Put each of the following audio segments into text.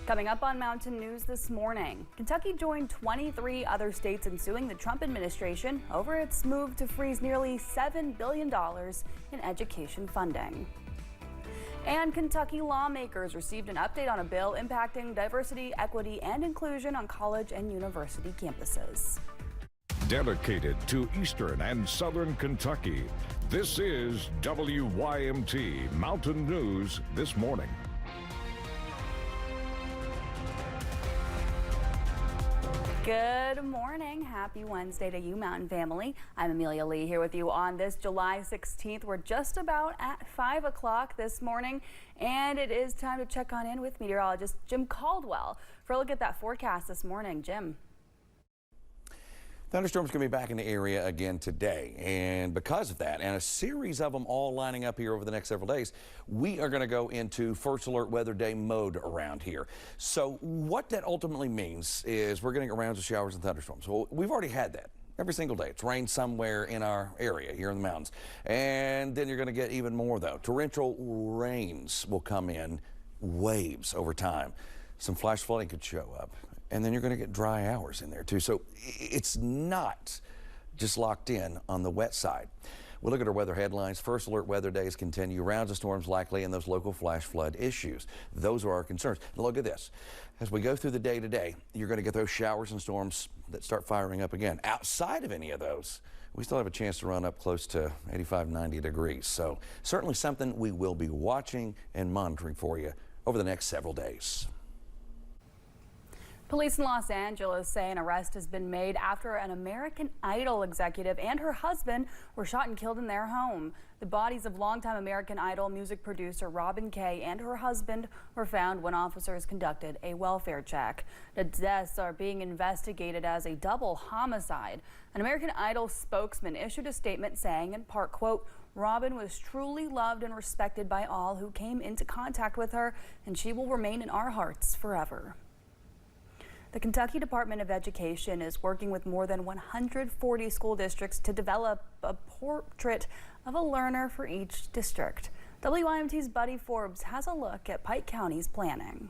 Coming up on Mountain News this morning, Kentucky joined 23 other states in suing the Trump administration over its move to freeze nearly $7 billion in education funding. And Kentucky lawmakers received an update on a bill impacting diversity, equity, and inclusion on college and university campuses. Dedicated to Eastern and Southern Kentucky, this is WYMT Mountain News this morning. Good morning. Happy Wednesday to you, Mountain family. I'm Amelia Lee here with you on this July 16th. We're just about at 5 o'clock this morning, and it is time to check on in with meteorologist Jim Caldwell for a look at that forecast this morning. Jim. Thunderstorms going to be back in the area again today, and because of that and a series of them all lining up here over the next several days, we are going to go into first alert weather day mode around here. So what that ultimately means is we're getting rounds of showers and thunderstorms. Well, we've already had that every single day. It's rained somewhere in our area here in the mountains, and then you're going to get even more though. Torrential rains will come in waves over time. Some flash flooding could show up. And then you're going to get dry hours in there too. So it's not just locked in on the wet side. We'll look at our weather headlines. First alert weather days continue. Rounds of storms likely and those local flash flood issues. Those are our concerns. Now look at this. As we go through the day today, you're going to get those showers and storms that start firing up again. Outside of any of those, we still have a chance to run up close to 85, 90 degrees. So certainly something we will be watching and monitoring for you over the next several days. Police in Los Angeles say an arrest has been made after an American Idol executive and her husband were shot and killed in their home. The bodies of longtime American Idol music producer Robin Kay and her husband were found when officers conducted a welfare check. The deaths are being investigated as a double homicide. An American Idol spokesman issued a statement saying, in part, quote, "Robin was truly loved and respected by all who came into contact with her, and she will remain in our hearts forever." The Kentucky Department of Education is working with more than 140 school districts to develop a portrait of a learner for each district. WYMT's Buddy Forbes has a look at Pike County's planning.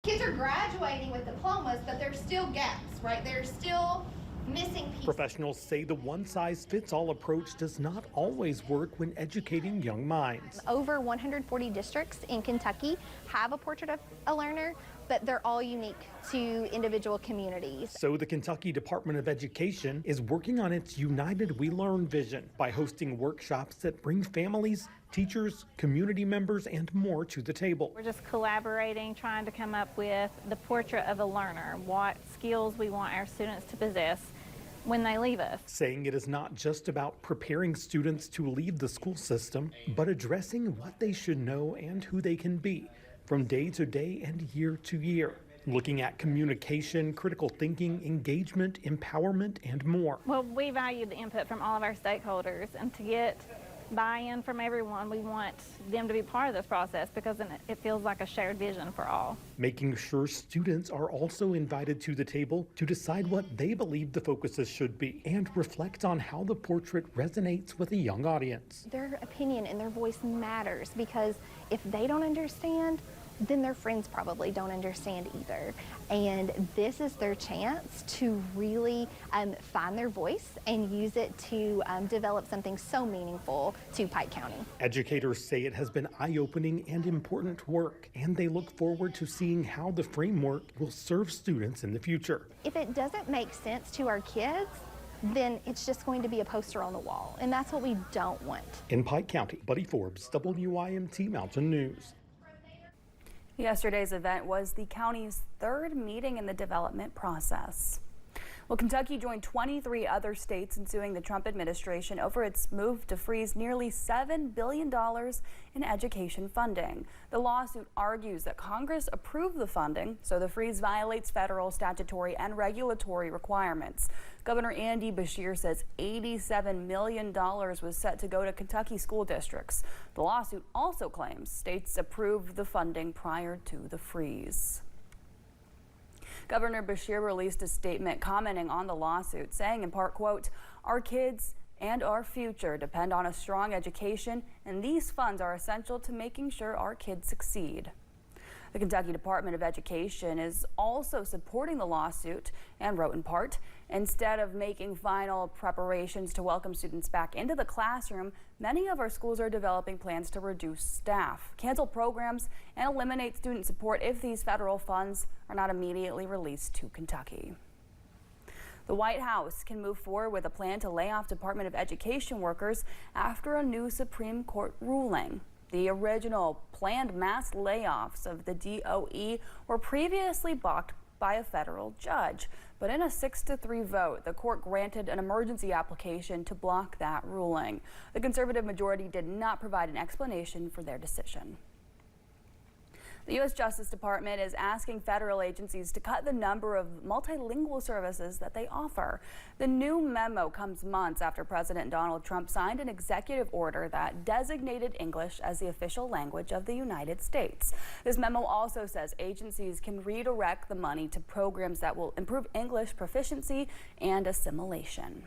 Kids are graduating with diplomas, but there's still gaps, right? There's still missing pieces. Professionals say the one-size-fits-all approach does not always work when educating young minds. Over 140 districts in Kentucky have a portrait of a learner, but they're all unique to individual communities. So the Kentucky Department of Education is working on its United We Learn vision by hosting workshops that bring families, teachers, community members, and more to the table. We're just collaborating, trying to come up with the portrait of a learner, what skills we want our students to possess when they leave us. Saying it is not just about preparing students to leave the school system, but addressing what they should know and who they can be from day to day and year to year. Looking at communication, critical thinking, engagement, empowerment, and more. Well, we value the input from all of our stakeholders, and to get buy-in from everyone, we want them to be part of this process because then it feels like a shared vision for all. Making sure students are also invited to the table to decide what they believe the focuses should be and reflect on how the portrait resonates with a young audience. Their opinion and their voice matters because if they don't understand, then their friends probably don't understand either. And this is their chance to really find their voice and use it to develop something so meaningful to Pike County. Educators say it has been eye-opening and important work, and they look forward to seeing how the framework will serve students in the future. If it doesn't make sense to our kids, then it's just going to be a poster on the wall, and that's what we don't want. In Pike County, Buddy Forbes, WYMT Mountain News. Yesterday's event was the county's third meeting in the development process. Well, Kentucky joined 23 other states in suing the Trump administration over its move to freeze nearly $7 billion in education funding. The lawsuit argues that Congress approved the funding, so the freeze violates federal statutory and regulatory requirements. Governor Andy Beshear says $87 million was set to go to Kentucky school districts. The lawsuit also claims states approved the funding prior to the freeze. Governor Beshear released a statement commenting on the lawsuit, saying in part, quote, "Our kids and our future depend on a strong education, and these funds are essential to making sure our kids succeed." The Kentucky Department of Education is also supporting the lawsuit and wrote in part, instead of making final preparations to welcome students back into the classroom, many of our schools are developing plans to reduce staff, cancel programs, and eliminate student support if these federal funds are not immediately released to Kentucky. The White House can move forward with a plan to lay off Department of Education workers after a new Supreme Court ruling. The original planned mass layoffs of the DOE were previously blocked by a federal judge, but in a 6-3 vote, the court granted an emergency application to block that ruling. The conservative majority did not provide an explanation for their decision. The U.S. Justice Department is asking federal agencies to cut the number of multilingual services that they offer. The new memo comes months after President Donald Trump signed an executive order that designated English as the official language of the United States. This memo also says agencies can redirect the money to programs that will improve English proficiency and assimilation.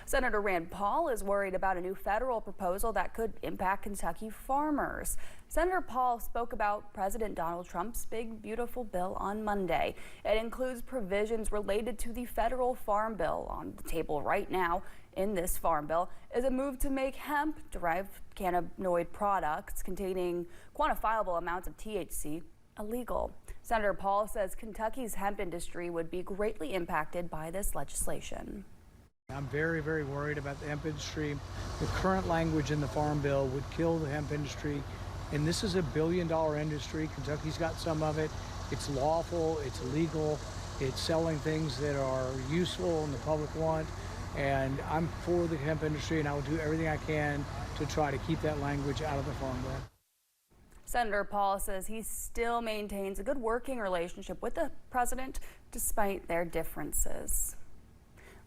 Senator Rand Paul is worried about a new federal proposal that could impact Kentucky farmers. Senator Paul spoke about President Donald Trump's big, beautiful bill on Monday. It includes provisions related to the federal farm bill. On the table right now in this farm bill is a move to make hemp-derived cannabinoid products containing quantifiable amounts of THC illegal. Senator Paul says Kentucky's hemp industry would be greatly impacted by this legislation. I'm very, very worried about the hemp industry. The current language in the Farm Bill would kill the hemp industry. And this is a billion-dollar industry. Kentucky's got some of it. It's lawful, it's legal, it's selling things that are useful and the public want. And I'm for the hemp industry, and I will do everything I can to try to keep that language out of the Farm Bill. Senator Paul says he still maintains a good working relationship with the president despite their differences.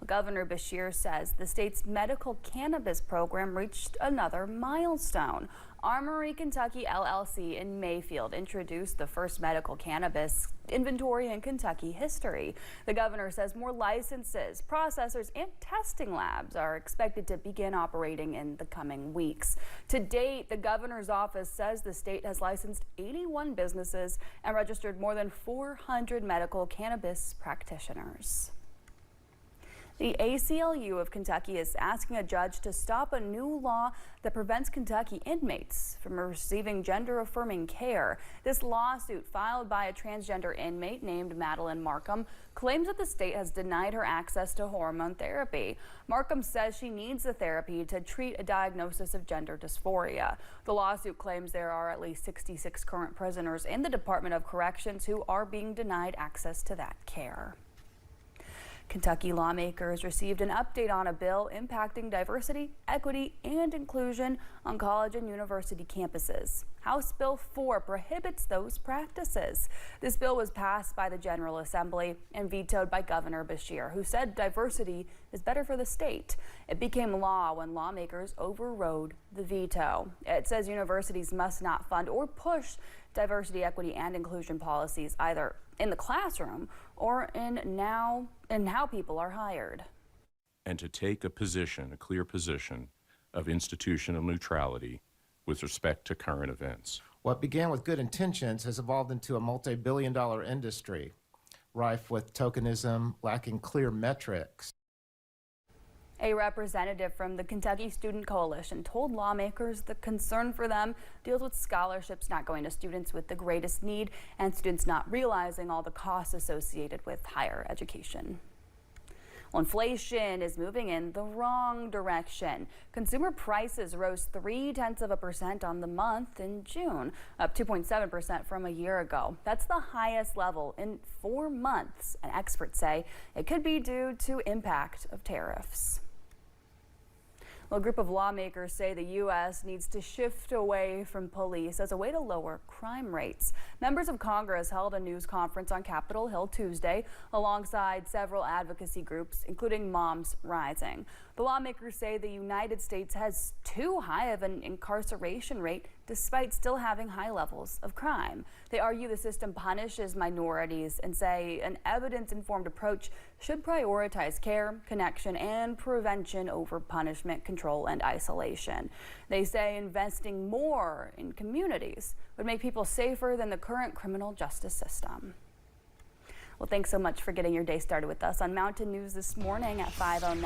Governor Beshear says the state's medical cannabis program reached another milestone. Armory Kentucky LLC in Mayfield introduced the first medical cannabis inventory in Kentucky history. The governor says more licenses, processors, and testing labs are expected to begin operating in the coming weeks. To date, the governor's office says the state has licensed 81 businesses and registered more than 400 medical cannabis practitioners. The ACLU of Kentucky is asking a judge to stop a new law that prevents Kentucky inmates from receiving gender-affirming care. This lawsuit, filed by a transgender inmate named Madeline Markham, claims that the state has denied her access to hormone therapy. Markham says she needs the therapy to treat a diagnosis of gender dysphoria. The lawsuit claims there are at least 66 current prisoners in the Department of Corrections who are being denied access to that care. Kentucky lawmakers received an update on a bill impacting diversity, equity, and inclusion on college and university campuses. House Bill 4 prohibits those practices. This bill was passed by the General Assembly and vetoed by Governor Beshear, who said diversity is better for the state. It became law when lawmakers overrode the veto. It says universities must not fund or push diversity, equity, and inclusion policies either in the classroom or in how people are hired. And to take a position, a clear position of institutional neutrality with respect to current events. What began with good intentions has evolved into a multi-billion-dollar industry, rife with tokenism, lacking clear metrics. A representative from the Kentucky Student Coalition told lawmakers the concern for them deals with scholarships not going to students with the greatest need and students not realizing all the costs associated with higher education. Well, inflation is moving in the wrong direction. Consumer prices rose 0.3% on the month in June, up 2.7% from a year ago. That's the highest level in 4 months, and experts say it could be due to impact of tariffs. Well, a group of lawmakers say the U.S. needs to shift away from police as a way to lower crime rates. Members of Congress held a news conference on Capitol Hill Tuesday alongside several advocacy groups, including Moms Rising. The lawmakers say the United States has too high of an incarceration rate despite still having high levels of crime. They argue the system punishes minorities and say an evidence-informed approach should prioritize care, connection, and prevention over punishment, control, and isolation. They say investing more in communities would make people safer than the current criminal justice system. Well, thanks so much for getting your day started with us on Mountain News this morning at 5:09.